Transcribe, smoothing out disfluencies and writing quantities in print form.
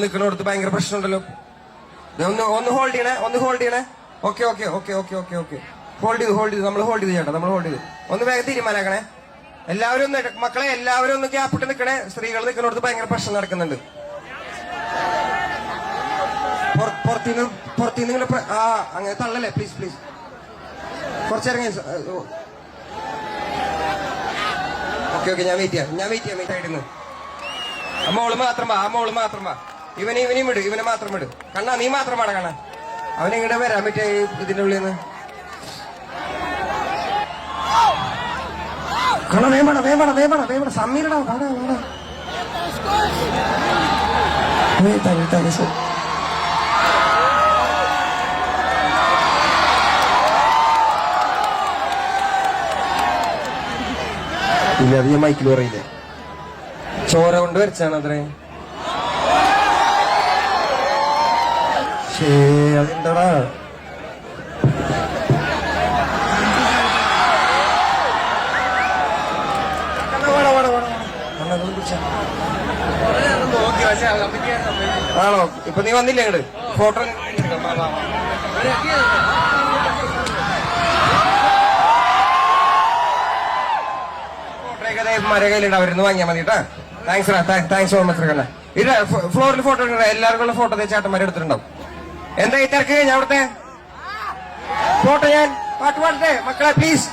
നിൽക്കുന്നിടത്ത് ഭയങ്കര പ്രശ്നമുണ്ടല്ലോ. ഒന്ന് ഹോൾഡ് ചെയ്യണേ. ഓക്കെ ഹോൾഡ് ചെയ്ത് നമ്മൾ ഹോൾഡ് ചെയ്ത് ഒന്ന് വേഗം തീരുമാനാക്കണേ. എല്ലാവരും ഒന്ന് മക്കളെ എല്ലാവരും ഒന്ന് ഗ്യാപ്പിട്ട് നിൽക്കണേ. സ്ത്രീകൾ നിൽക്കുന്നിടത്ത് ഭയങ്കര പ്രശ്നം നടക്കുന്നുണ്ട്. പുറത്തുനിന്ന് നിങ്ങൾ അങ്ങനെ തള്ളല്ലേ പ്ലീസ് കുറച്ചിറങ്ങി. ഓക്കെ ഞാൻ വെയിറ്റ് ചെയ്യാം ആയിരുന്നു. ആ മോള് മാത്രം വാ. ഇവനെയും വിട്, ഇവനെ മാത്രം വിട്. കണ്ണാ നീ മാത്രമാണ് കണ്ണാ. അവനെങ്ങടെ വരാൻ പറ്റിയ ഇതിന്റെ ഉള്ളിൽ നിന്ന്. കണ്ണ വേമ്പട സമ്മീരടാ ഇല്ല അത് ഞാൻ മൈക്കിൽ പറയില്ലേ. ചോര കൊണ്ട് വരച്ചാണ് അത്രേ. അതെന്താടാ ആണോ? ഇപ്പൊ നീ വന്നില്ലേ അങ്ങോട്ട് ഫോട്ടോ മര കയ്യിലുണ്ട്. അവരുന്ന് വാങ്ങിയാൽ മതി കേട്ടാ. Thanks so much. കണ്ണ ഇത് ഫ്ലോറിൽ ഫോട്ടോ എടുക്കണ എല്ലാവർക്കും ഫോട്ടോ ചേട്ടന്മാരെ എടുത്തിട്ടുണ്ടാവും. എന്താ ഈ തിരക്ക്? ഞാൻ അവിടുത്തെ ഫോട്ടോ ഞാൻ പാട്ട് പാടട്ടെ മക്കളെ പ്ലീസ്.